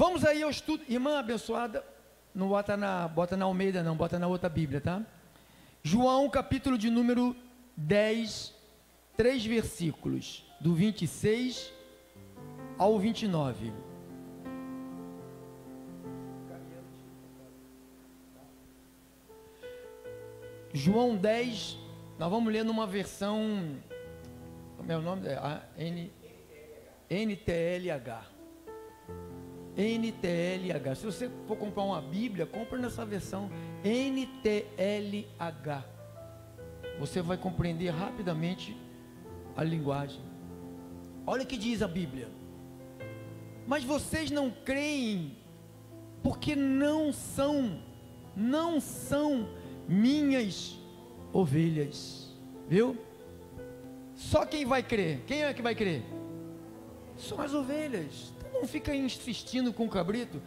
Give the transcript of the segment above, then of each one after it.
Vamos aí ao estudo. Irmã abençoada, não bota na Almeida não, bota na outra Bíblia, tá? João, capítulo de número 10, 3 versículos, do 26 ao 29. João 10, nós vamos ler numa versão, como é o nome? NTLH. NTLH. Se você for comprar uma Bíblia, compra nessa versão NTLH. Você vai compreender rapidamente a linguagem. Olha o que diz a Bíblia. Mas vocês não creem, porque não são minhas ovelhas. Viu? Só quem vai crer? Quem é que vai crer? São as ovelhas. Então não fica insistindo com o cabrito.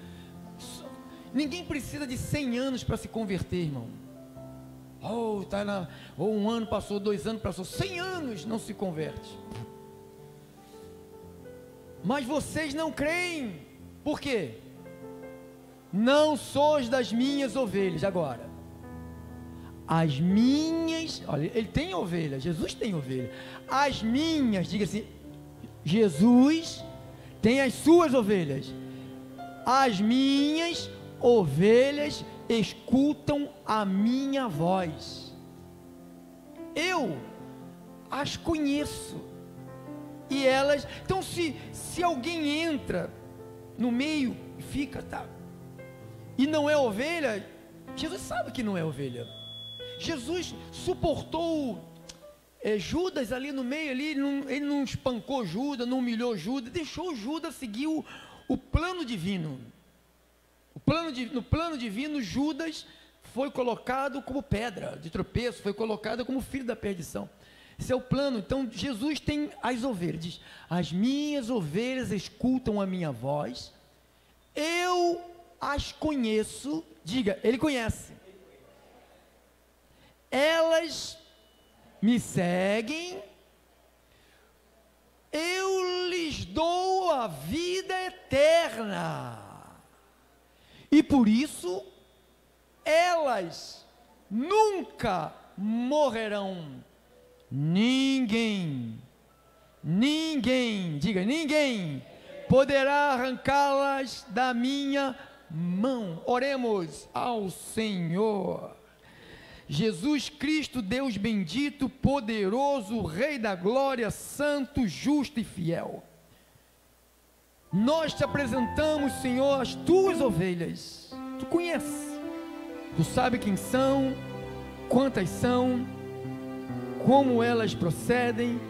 Ninguém precisa de 100 anos para se converter, irmão. Ou um ano passou, 2 anos passou, 100 anos não se converte. Mas vocês não creem. Por quê? Não sois das minhas ovelhas. Agora, as minhas, olha, ele tem ovelha, Jesus tem ovelha. As minhas, diga assim, Jesus tem as suas ovelhas. As minhas ovelhas escutam a minha voz. Eu as conheço. E elas, então se alguém entra no meio e fica, tá, e não é ovelha, Jesus sabe que não é ovelha. Jesus suportou Judas ali no meio, ele não espancou Judas, não humilhou Judas, deixou Judas seguir o plano divino. No plano divino, Judas foi colocado como pedra de tropeço, foi colocado como filho da perdição. Esse é o plano. Então Jesus tem as ovelhas, diz: as minhas ovelhas escutam a minha voz, eu as conheço. Diga, ele conhece. Elas me seguem, eu lhes dou a vida eterna, e por isso elas nunca morrerão. Ninguém, diga, ninguém poderá arrancá-las da minha mão. Oremos ao Senhor. Jesus Cristo, Deus bendito, poderoso, Rei da glória, santo, justo e fiel, nós te apresentamos, Senhor, as tuas ovelhas. Tu conheces, tu sabe quem são, quantas são, como elas procedem,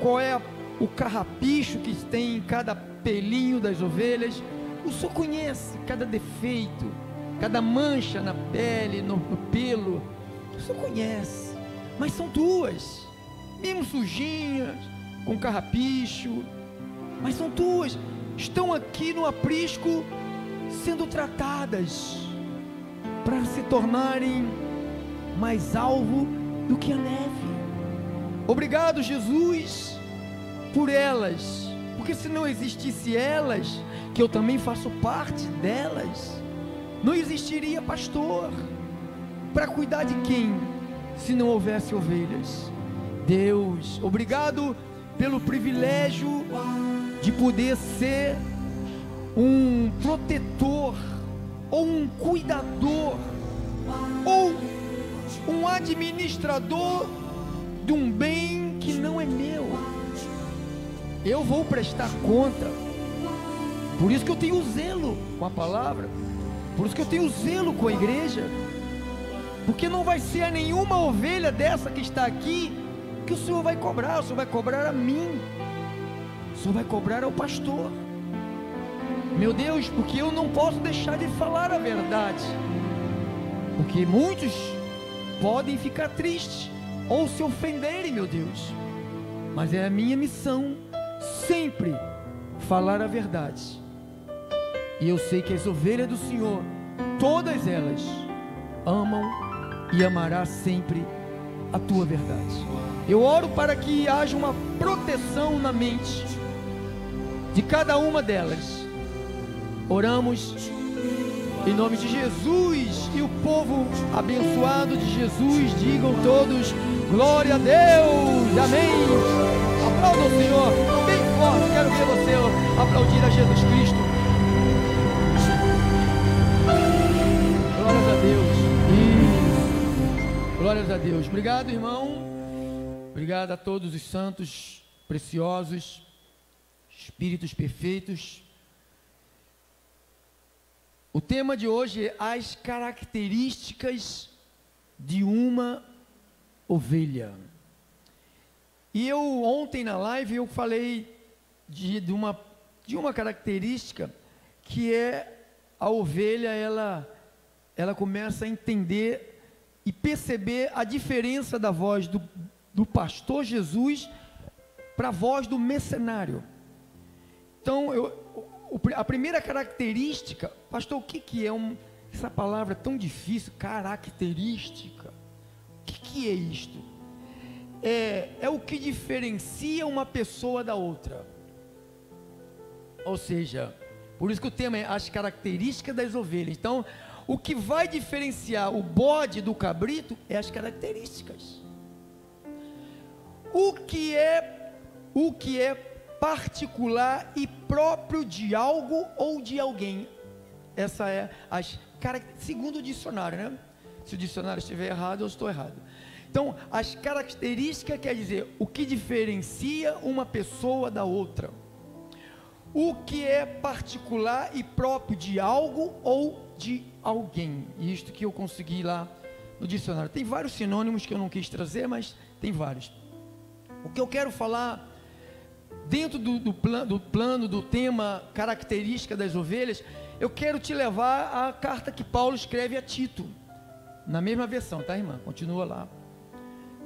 qual é o carrapicho que tem em cada pelinho das ovelhas. O Senhor conhece cada defeito, cada mancha na pele, no pelo. O Senhor conhece, mas são tuas, mesmo sujinhas, com carrapicho, mas são tuas, estão aqui no aprisco, sendo tratadas, para se tornarem mais alvo do que a neve. Obrigado, Jesus, por elas, porque se não existisse elas, que eu também faço parte delas, não existiria pastor. Para cuidar de quem, se não houvesse ovelhas? Deus, obrigado pelo privilégio de poder ser um protetor, ou um cuidador, ou um administrador de um bem que não é meu. Eu vou prestar conta. Por isso que eu tenho zelo com a palavra, por isso que eu tenho zelo com a igreja, porque não vai ser a nenhuma ovelha dessa que está aqui que o Senhor vai cobrar. O Senhor vai cobrar a mim, o Senhor vai cobrar ao pastor, meu Deus, porque eu não posso deixar de falar a verdade, porque muitos podem ficar tristes ou se ofenderem, meu Deus, mas é a minha missão sempre falar a verdade. E eu sei que as ovelhas do Senhor, todas elas amam e amará sempre a tua verdade. Eu oro para que haja uma proteção na mente de cada uma delas, Oramos em nome de Jesus, e o povo abençoado de Jesus, digam todos, glória a Deus, amém. Aplauda o Senhor, bem forte, quero ver você aplaudir a Jesus Cristo. Glórias a Deus, isso. Glórias a Deus. Obrigado, irmão, obrigado a todos os santos preciosos, espíritos perfeitos. O tema de hoje é as características de uma ovelha. E eu ontem na live eu falei de uma característica que é a ovelha, ela começa a entender e perceber a diferença da voz do pastor Jesus para a voz do mercenário. Então a primeira característica, pastor, o que é essa palavra tão difícil, característica? O que é isto? É o que diferencia uma pessoa da outra. Ou seja, por isso que o tema é as características das ovelhas. Então, o que vai diferenciar o bode do cabrito é as características. O que é particular e próprio de algo ou de alguém. Essa é segundo o dicionário, né? Se o dicionário estiver errado, eu estou errado. Então, as características quer dizer o que diferencia uma pessoa da outra. O que é particular e próprio de algo ou de alguém. E isto que eu consegui lá no dicionário. Tem vários sinônimos que eu não quis trazer, mas tem vários. O que eu quero falar dentro do plano do tema característica das ovelhas, eu quero te levar à carta que Paulo escreve a Tito, na mesma versão, tá, irmã? Continua lá.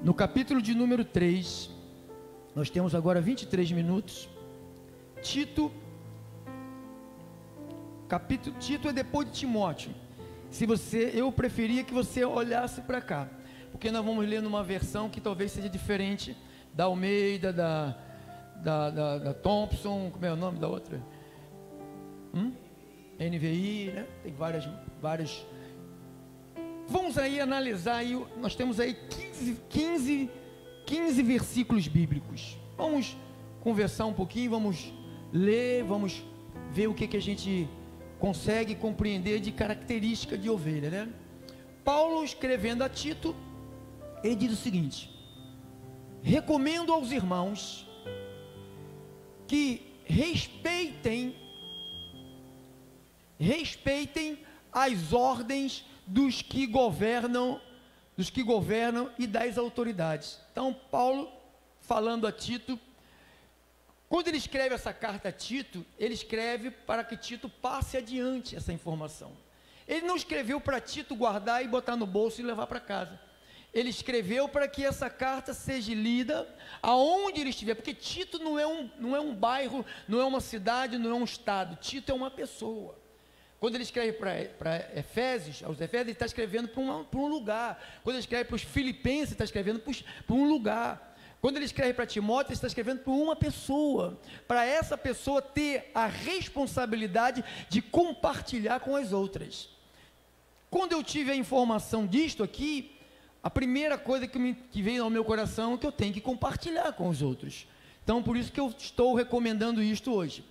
No capítulo de número 3, nós temos agora 23 minutos. Tito é depois de Timóteo. Eu preferia que você olhasse para cá, porque nós vamos ler numa versão que talvez seja diferente da Almeida, da Thompson, como é o nome da outra? NVI, né? Tem várias. Vamos aí analisar, nós temos aí 15 versículos bíblicos. Vamos conversar um pouquinho, vamos ler, vamos ver o que a gente consegue compreender de característica de ovelha, né? Paulo, escrevendo a Tito, ele diz o seguinte: recomendo aos irmãos que respeitem as ordens dos que governam e das autoridades. Então, Paulo, falando a Tito, quando ele escreve essa carta a Tito, ele escreve para que Tito passe adiante essa informação. Ele não escreveu para Tito guardar e botar no bolso e levar para casa. Ele escreveu para que essa carta seja lida aonde ele estiver, porque Tito não é um bairro, não é uma cidade, não é um estado. Tito é uma pessoa. Quando ele escreve para Efésios, aos Efésios, ele está escrevendo para um lugar. Quando ele escreve para os Filipenses, ele está escrevendo para um lugar. Quando ele escreve para Timóteo, ele está escrevendo para uma pessoa, para essa pessoa ter a responsabilidade de compartilhar com as outras. Quando eu tive a informação disto aqui, a primeira coisa que veio ao meu coração é que eu tenho que compartilhar com os outros. Então, por isso que eu estou recomendando isto hoje.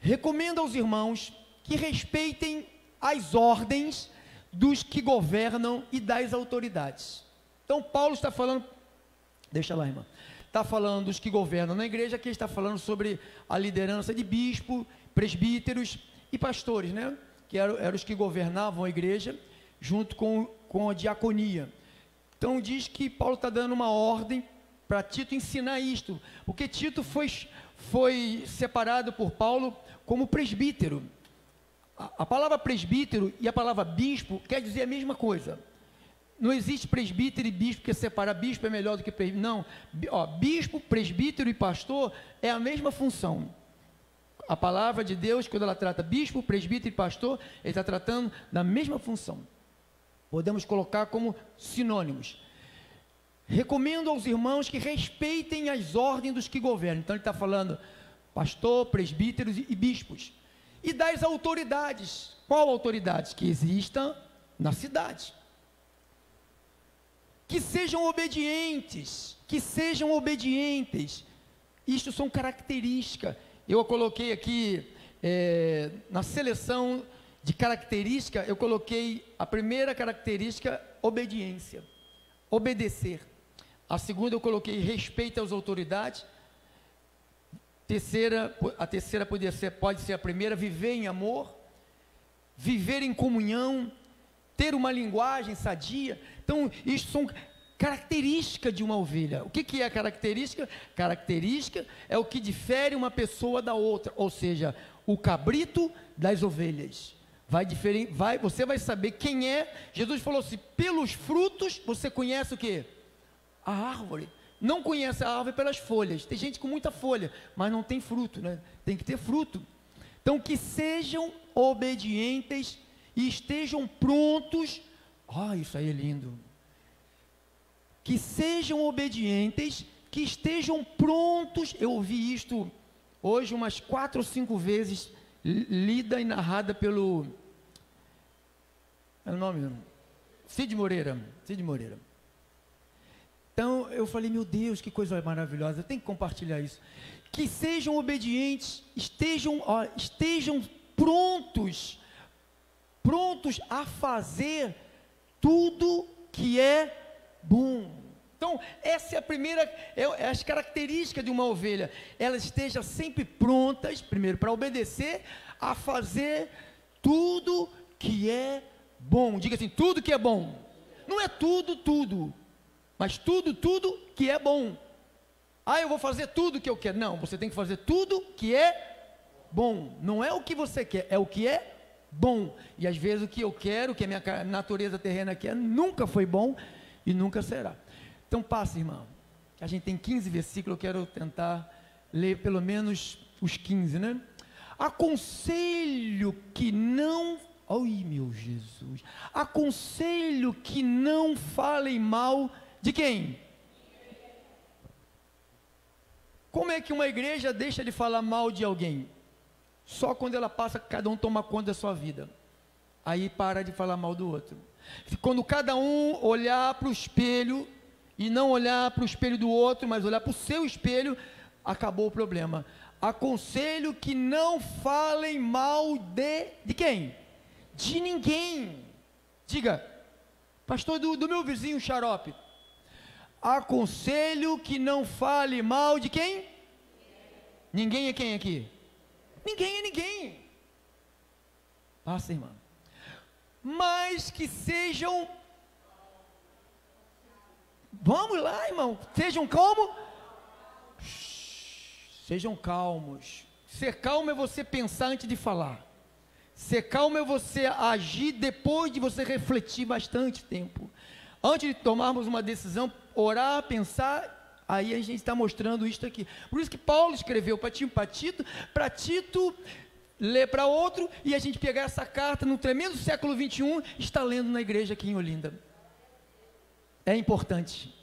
Recomendo aos irmãos que respeitem as ordens dos que governam e das autoridades. Então, Paulo está falando, deixa lá, irmã, está falando dos que governam na igreja, aqui está falando sobre a liderança de bispo, presbíteros e pastores, né? Que eram os que governavam a igreja, junto com a diaconia. Então, diz que Paulo está dando uma ordem para Tito ensinar isto, porque Tito foi separado por Paulo como presbítero. A palavra presbítero e a palavra bispo quer dizer a mesma coisa. Não existe presbítero e bispo, porque separar bispo é melhor do que presbítero. Não, bispo, presbítero e pastor é a mesma função. A palavra de Deus, quando ela trata bispo, presbítero e pastor, ele está tratando da mesma função. Podemos colocar como sinônimos. Recomendo aos irmãos que respeitem as ordens dos que governam. Então ele está falando pastor, presbíteros e bispos. e das autoridades. Qual autoridade? Que exista na cidade. Que sejam obedientes, Isto são características. Eu coloquei aqui, na seleção de característica, eu coloquei a primeira característica, obediência, obedecer. A segunda eu coloquei respeito às autoridades. A terceira pode ser a primeira, viver em amor, viver em comunhão, ter uma linguagem sadia. Então, isso são características de uma ovelha. O que é a característica? Característica é o que difere uma pessoa da outra, ou seja, o cabrito das ovelhas. Você vai saber quem é. Jesus falou assim: pelos frutos você conhece o quê? A árvore. Não conhece a árvore pelas folhas. Tem gente com muita folha, mas não tem fruto, né? Tem que ter fruto. Então, que sejam obedientes e estejam prontos. Isso aí é lindo. Que sejam obedientes, que estejam prontos. Eu ouvi isto hoje umas 4 ou 5 vezes, lida e narrada pelo... É o nome? Cid Moreira. Então, eu falei, meu Deus, que coisa maravilhosa, eu tenho que compartilhar isso. Que sejam obedientes, estejam prontos a fazer tudo que é bom. Então, essa é a primeira, as características de uma ovelha. Ela esteja sempre prontas, primeiro, para obedecer, a fazer tudo que é bom. Diga assim, tudo que é bom. Não é tudo, mas tudo que é bom. Eu vou fazer tudo que eu quero. Não, você tem que fazer tudo que é bom. Não é o que você quer, é o que é bom. E às vezes o que eu quero, o que a minha natureza terrena quer, nunca foi bom e nunca será. Então passa, irmão. A gente tem 15 versículos, eu quero tentar ler pelo menos os 15, né? Aconselho que não... meu Jesus. Aconselho que não falem mal de quem? Como é que uma igreja deixa de falar mal de alguém? Só quando ela passa, cada um toma conta da sua vida. Aí para de falar mal do outro. Quando cada um olhar para o espelho, e não olhar para o espelho do outro, mas olhar para o seu espelho, acabou o problema. Aconselho que não falem mal de quem? De ninguém. Diga, pastor, do meu vizinho xarope. Aconselho que não fale mal de quem? Ninguém é quem aqui? Ninguém é ninguém. Passa, irmão. Mas que sejam... Vamos lá, irmão. Sejam como? Sejam calmos. Ser calmo é você pensar antes de falar. Ser calmo é você agir depois de você refletir bastante tempo. Antes de tomarmos uma decisão, orar, pensar, aí a gente está mostrando isso aqui. Por isso que Paulo escreveu para Tito ler para outro, e a gente pegar essa carta no tremendo século 21, está lendo na igreja aqui em Olinda. É importante.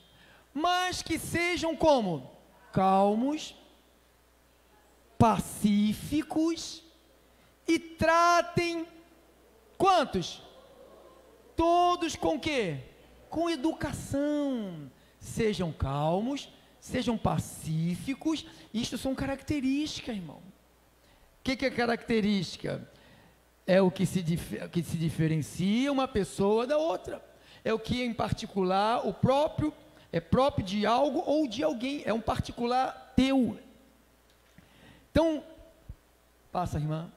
Mas que sejam como? Calmos, pacíficos, e tratem, quantos? Todos com quê? Com educação. Sejam calmos, sejam pacíficos. Isto são características, irmão. O que é característica? É o que se diferencia uma pessoa da outra. É o que, em particular, é próprio de algo ou de alguém. É um particular teu. Então, passa, irmã.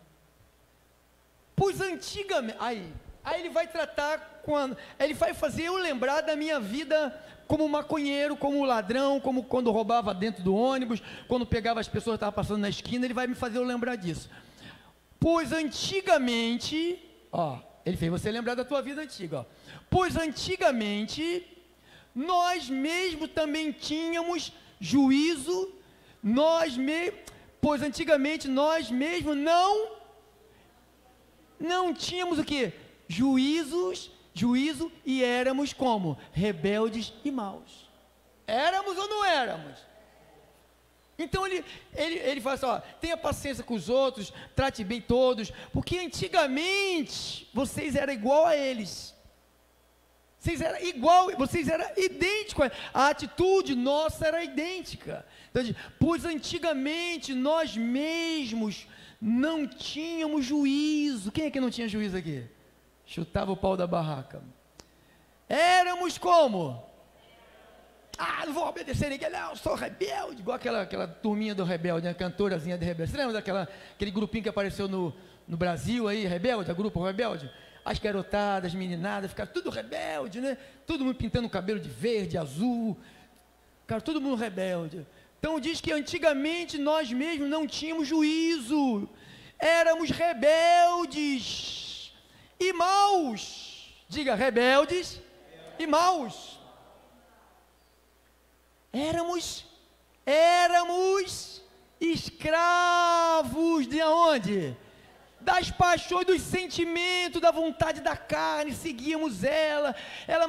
Pois antigamente, aí ele vai tratar ele vai fazer eu lembrar da minha vida como maconheiro, como ladrão, como quando roubava dentro do ônibus, quando pegava as pessoas que estavam passando na esquina, ele vai me fazer eu lembrar disso. Pois antigamente, ele fez você lembrar da tua vida antiga, pois antigamente, nós mesmos também tínhamos juízo, pois antigamente nós mesmos não tínhamos o que? Juízo, e éramos como? Rebeldes e maus. Éramos ou não éramos? Então ele fala assim, ó, tenha paciência com os outros, trate bem todos, porque antigamente vocês eram igual a eles. Vocês eram igual, vocês eram idênticos, a atitude nossa era idêntica. Então, pois antigamente nós mesmos não tínhamos juízo. Quem é que não tinha juízo aqui? Chutava o pau da barraca. Éramos como? Não vou obedecer ninguém, não, sou rebelde, igual aquela turminha do Rebelde, a cantorazinha de Rebelde. Você lembra aquele grupinho que apareceu no Brasil aí, Rebelde, a grupo Rebelde? As garotadas, as meninadas, ficaram tudo rebelde, né? Todo mundo pintando o cabelo de verde, azul, cara, todo mundo rebelde. Então diz que antigamente nós mesmos não tínhamos juízo, éramos rebeldes e maus. Diga, rebeldes e maus. Éramos escravos de onde? Das paixões, dos sentimentos, da vontade da carne, seguíamos ela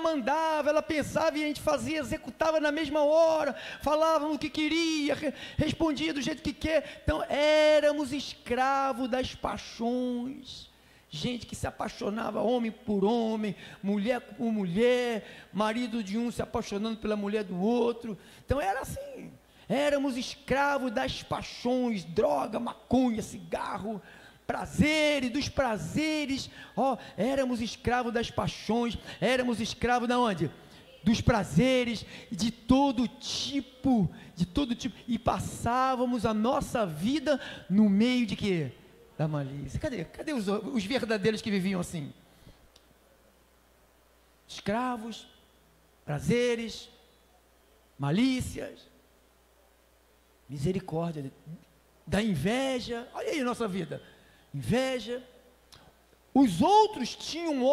mandava, ela pensava e a gente fazia, executava na mesma hora, falava o que queria, respondia do jeito que quer. Então éramos escravos das paixões. Gente que se apaixonava homem por homem, mulher por mulher, marido de um se apaixonando pela mulher do outro. Então era assim, éramos escravos das paixões, droga, maconha, cigarro, prazeres, dos prazeres, éramos escravos das paixões, éramos escravos da onde? Dos prazeres, de todo tipo, e passávamos a nossa vida no meio de quê? Da malícia. Cadê os verdadeiros que viviam assim? Escravos, prazeres, malícias, misericórdia, da inveja. Olha aí a nossa vida, inveja. Os outros tinham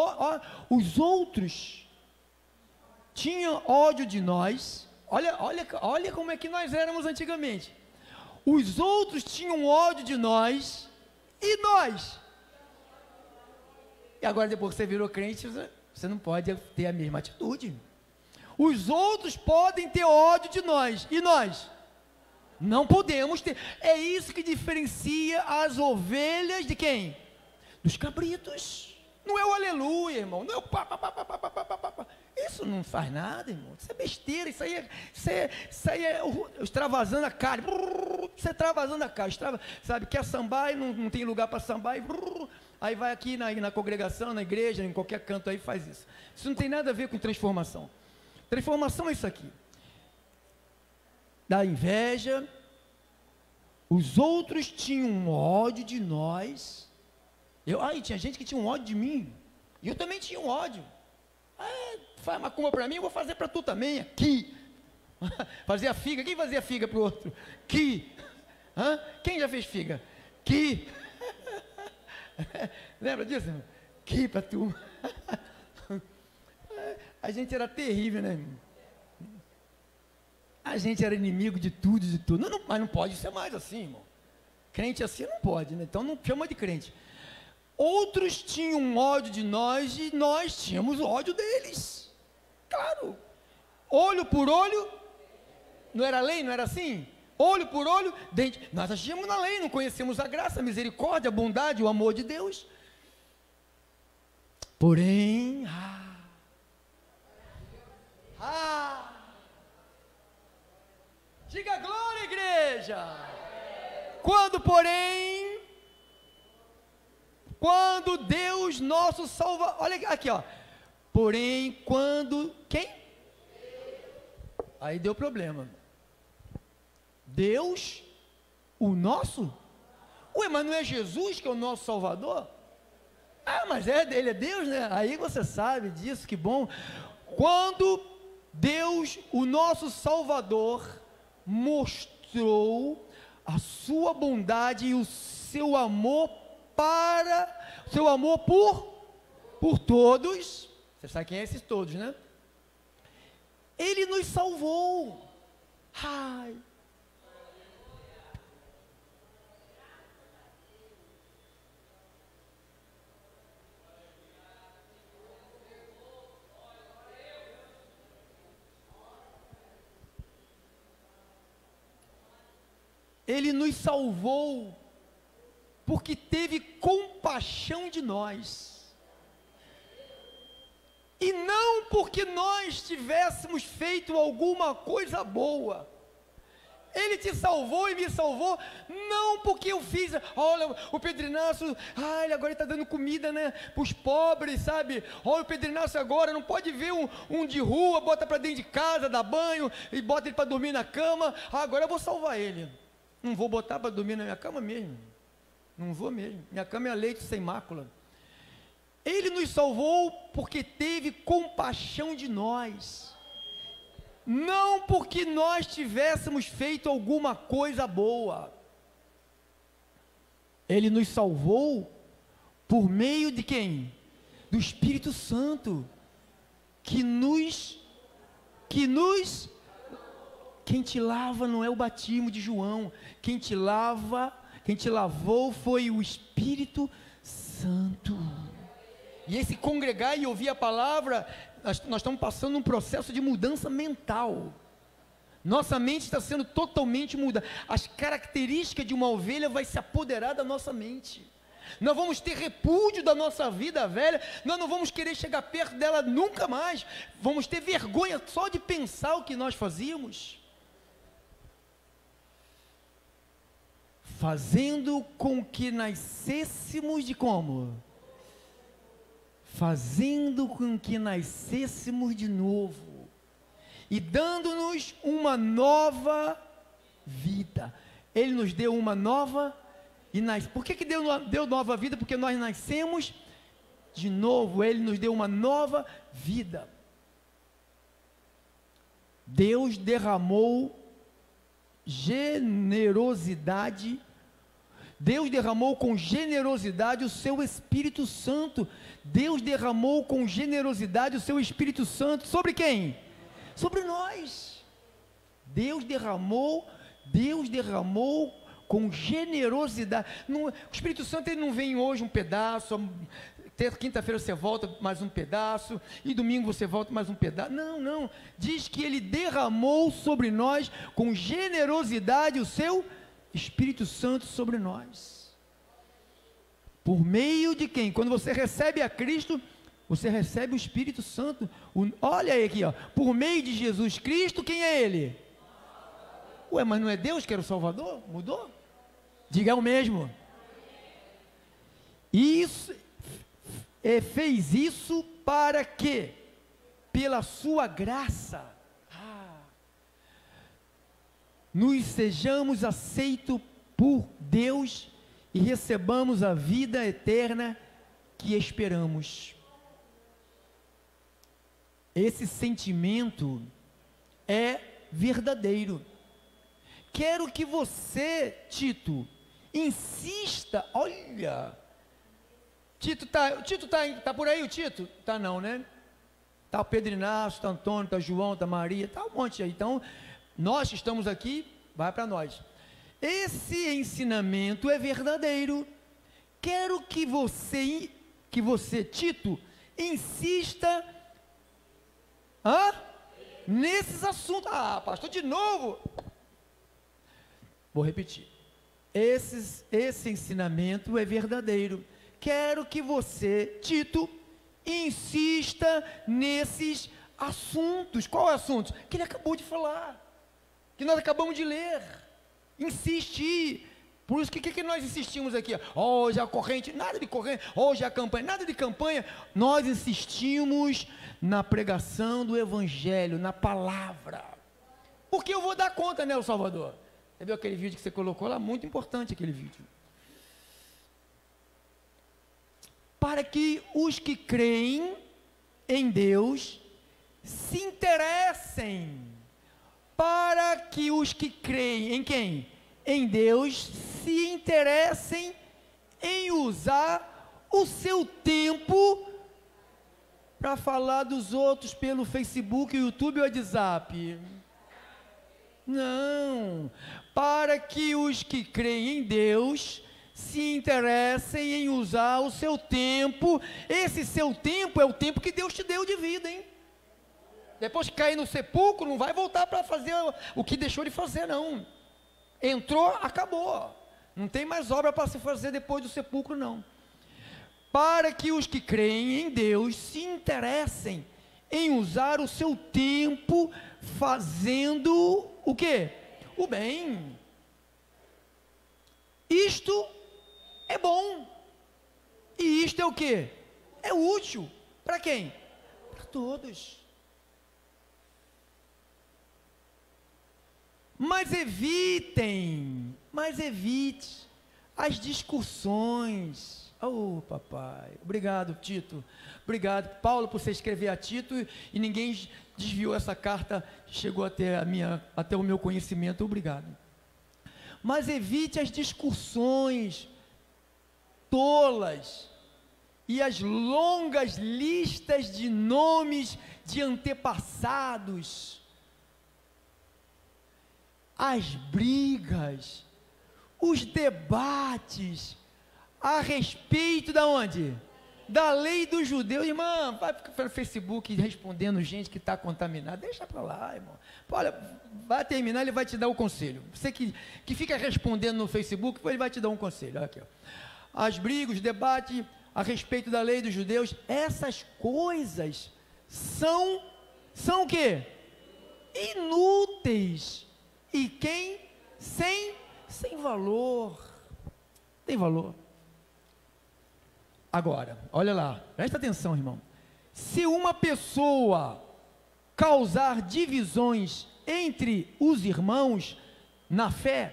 ódio de nós. Olha como é que nós éramos antigamente. Os outros tinham ódio de nós. E nós? E agora, depois que você virou crente, você não pode ter a mesma atitude. Os outros podem ter ódio de nós. E nós? Não podemos ter. É isso que diferencia as ovelhas de quem? Dos cabritos. Não é o aleluia, irmão. Não é o pá. Isso não faz nada, irmão. Isso é besteira. Isso aí é extravasando a carne. Você extravasando a carne. Sabe, quer sambar e não tem lugar para sambar. Aí vai aqui na congregação, na igreja, em qualquer canto aí faz isso. Isso não tem nada a ver com transformação. Transformação é isso aqui. Da inveja. Os outros tinham ódio de nós. Tinha gente que tinha um ódio de mim. E eu também tinha um ódio. Faz macumba para mim, eu vou fazer para tu também, aqui. Fazia figa, quem fazia figa para o outro? Aqui. Quem já fez figa? Aqui. Lembra disso, irmão? Aqui para tu. A gente era terrível, né, irmão? A gente era inimigo de tudo, mas não pode ser mais assim, irmão. Crente assim não pode, né? Então não chama de crente. Outros tinham ódio de nós e nós tínhamos ódio deles. Claro. Olho por olho. Não era lei, não era assim? Olho por olho, dente. Nós agíamos na lei, não conhecemos a graça, a misericórdia, a bondade, o amor de Deus. Porém, diga glória, igreja. Quando Deus nosso salva, olha aqui, porém, quem? Aí deu problema. Deus, o nosso? Mas não é Jesus que é o nosso Salvador? Mas ele é Deus, né? Aí você sabe disso, que bom. Quando Deus, o nosso Salvador, mostrou a sua bondade e o seu amor por todos. Você sabe quem é esses todos, né? Ele nos salvou. Ele nos salvou porque teve compaixão de nós, e não porque nós tivéssemos feito alguma coisa boa. Ele te salvou e me salvou, não porque eu fiz, olha, o Pedro Inácio, ele agora está dando comida, né, para os pobres, sabe, olha o Pedro Inácio agora, não pode ver um de rua, bota para dentro de casa, dá banho, e bota ele para dormir na cama, agora eu vou salvar ele, não vou botar para dormir na minha cama mesmo, não vou mesmo, minha cama é leite sem mácula. Ele nos salvou porque teve compaixão de nós, não porque nós tivéssemos feito alguma coisa boa. Ele nos salvou por meio de quem? Do Espírito Santo, quem te lava não é o batismo de João, quem te lavou foi o Espírito Santo. E esse congregar e ouvir a palavra, nós estamos passando um processo de mudança mental. Nossa mente está sendo totalmente mudada. As características de uma ovelha vai se apoderar da nossa mente. Nós vamos ter repúdio da nossa vida velha. Nós não vamos querer chegar perto dela nunca mais. Vamos ter vergonha só de pensar o que nós fazíamos. Fazendo com que nascêssemos de como? Fazendo com que nascêssemos de novo, e dando-nos uma nova vida. Ele nos deu uma nova, por que deu nova vida? Porque nós nascemos de novo, Ele nos deu uma nova vida. Deus derramou generosidade, Deus derramou com generosidade o seu Espírito Santo. Deus derramou com generosidade o seu Espírito Santo sobre quem? Sobre nós. Deus derramou com generosidade. O Espírito Santo ele não vem hoje um pedaço, quinta-feira você volta mais um pedaço, e domingo você volta mais um pedaço. Não. Diz que ele derramou sobre nós com generosidade o seu Espírito Santo sobre nós. Por meio de quem? Quando você recebe a Cristo, você recebe o Espírito Santo. Olha aí aqui, por meio de Jesus Cristo, quem é Ele? Ué, mas não é Deus que era o Salvador? Mudou? Diga, é o mesmo. Isso, fez isso para que, pela sua graça, nos sejamos aceitos por Deus e recebamos a vida eterna que esperamos. Esse sentimento é verdadeiro. Quero que você, Tito, insista. Olha, Tito tá por aí, o Tito? Tá não, né? Tá o Pedro Inácio, tá o Antônio, tá o João, tá a Maria, tá um monte aí. Então, nós que estamos aqui, vai para nós. Esse ensinamento é verdadeiro. Quero que você, Tito, insista nesses assuntos. Pastor, de novo. Vou repetir. Esse ensinamento é verdadeiro. Quero que você, Tito, insista nesses assuntos. Qual é o assunto? Que ele acabou de falar, que nós acabamos de ler. Insistir. Por isso que nós insistimos aqui? Hoje a corrente, nada de corrente. Hoje a campanha, nada de campanha. Nós insistimos na pregação do Evangelho, na palavra. Porque eu vou dar conta, né, o Salvador? Você viu aquele vídeo que você colocou lá? Muito importante aquele vídeo. Para que os que creem em Deus se interessem. Para que os que creem em quem? Em Deus, se interessem em usar o seu tempo para falar dos outros pelo Facebook, YouTube ou WhatsApp. Não, para que os que creem em Deus se interessem em usar o seu tempo. Esse seu tempo é o tempo que Deus te deu de vida, hein? Depois que cair no sepulcro, não vai voltar para fazer o que deixou de fazer, não. Entrou, acabou. Não tem mais obra para se fazer depois do sepulcro, não. Para que os que creem em Deus se interessem em usar o seu tempo fazendo o quê? O bem. Isto é bom. E isto é o quê? É útil. Para quem? Para todos. Mas evite as discussões. Oh, papai, obrigado, Tito, obrigado, Paulo, por você escrever a Tito, e ninguém desviou essa carta, chegou até o meu conhecimento, obrigado. Mas evite as discussões tolas, e as longas listas de nomes de antepassados, as brigas, os debates, a respeito da onde? Da lei dos judeus. Irmão, vai ficar no Facebook respondendo gente que está contaminada, deixa para lá, irmão. Olha, vai terminar, ele vai te dar o conselho. Você que fica respondendo no Facebook, ele vai te dar um conselho. Aqui, ó. As brigas, os debates a respeito da lei dos judeus, essas coisas são o quê? Inúteis. E quem? Sem valor. Tem valor. Agora, olha lá, presta atenção, irmão. Se uma pessoa causar divisões entre os irmãos na fé,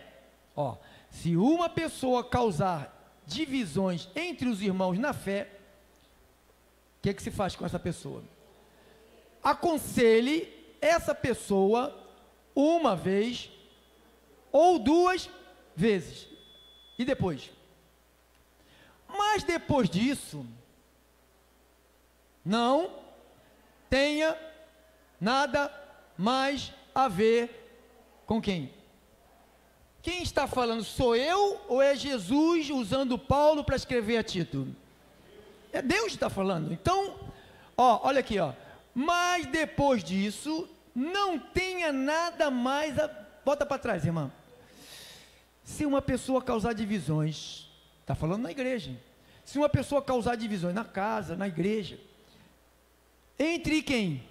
se uma pessoa causar divisões entre os irmãos na fé, o que se faz com essa pessoa? Aconselhe essa pessoa uma vez ou duas vezes, e depois? Mas depois disso, não tenha nada mais a ver com quem? Quem está falando, sou eu ou é Jesus usando Paulo para escrever a Tito? É Deus que está falando. Então, olha aqui, mas depois disso, não tenha nada mais bota para trás, irmã. Se uma pessoa causar divisões, está falando na igreja, se uma pessoa causar divisões na casa, na igreja, entre quem?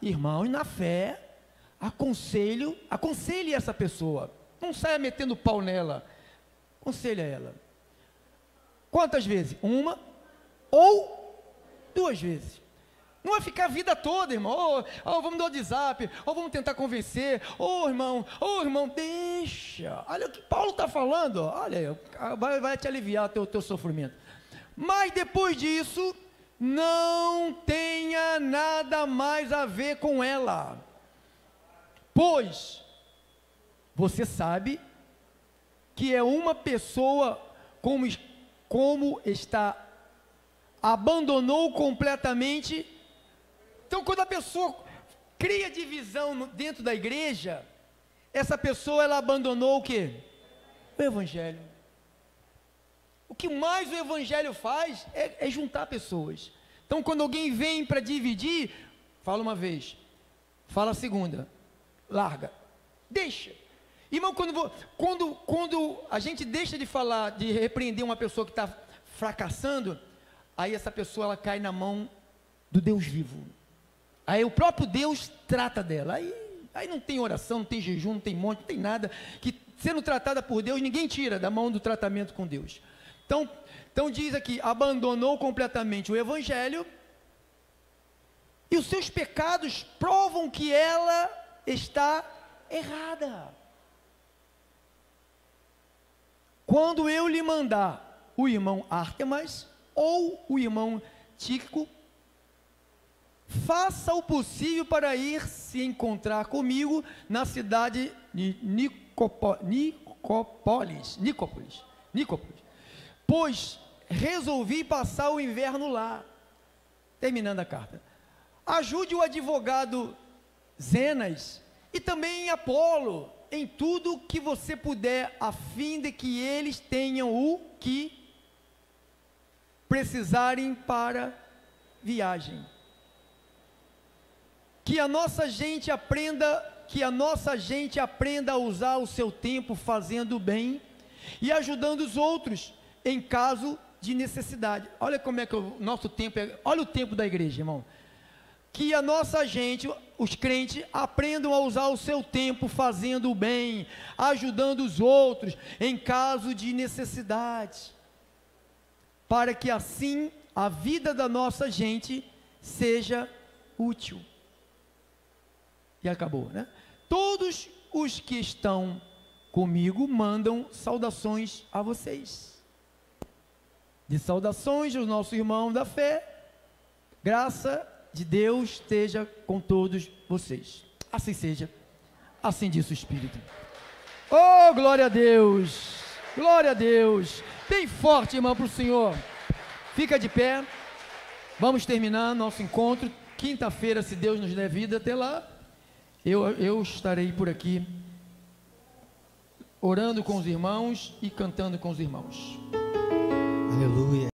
Irmãos na fé, aconselhe essa pessoa, não saia metendo pau nela, aconselha ela. Quantas vezes? Uma ou duas vezes. Não vai ficar a vida toda, irmão. Vamos dar o WhatsApp, vamos tentar convencer. Irmão, deixa. Olha o que Paulo está falando. Olha, vai te aliviar o teu sofrimento. Mas depois disso, não tenha nada mais a ver com ela. Pois você sabe que é uma pessoa como está, abandonou completamente. Então, quando a pessoa cria divisão dentro da igreja, essa pessoa, ela abandonou o quê? O evangelho. O que mais o evangelho faz é juntar pessoas. Então, quando alguém vem para dividir, fala uma vez, fala a segunda, larga, deixa. Irmão, quando a gente deixa de falar, de repreender uma pessoa que está fracassando, aí essa pessoa, ela cai na mão do Deus vivo. Aí o próprio Deus trata dela. Aí não tem oração, não tem jejum, não tem monte, não tem nada. Que sendo tratada por Deus, ninguém tira da mão do tratamento com Deus. Então diz aqui, abandonou completamente o evangelho, e os seus pecados provam que ela está errada. Quando eu lhe mandar o irmão Ártemas ou o irmão Tíquico, faça o possível para ir se encontrar comigo na cidade de Nicópolis, pois resolvi passar o inverno lá. Terminando a carta. Ajude o advogado Zenas e também Apolo em tudo que você puder, a fim de que eles tenham o que precisarem para viagem. Que a nossa gente aprenda que a nossa gente aprenda a usar o seu tempo fazendo o bem e ajudando os outros em caso de necessidade. Olha como é que o nosso tempo é, olha o tempo da igreja, irmão. Que a nossa gente, os crentes, aprendam a usar o seu tempo fazendo o bem, ajudando os outros em caso de necessidade, para que assim a vida da nossa gente seja útil. E acabou, né? Todos os que estão comigo mandam saudações a vocês. De saudações aos nossos irmãos da fé, graça de Deus esteja com todos vocês. Assim seja, assim diz o Espírito. Oh, glória a Deus, glória a Deus. Bem forte, irmão, para o Senhor. Fica de pé. Vamos terminar nosso encontro. Quinta-feira, se Deus nos der vida até lá, eu estarei por aqui, orando com os irmãos e cantando com os irmãos. Aleluia.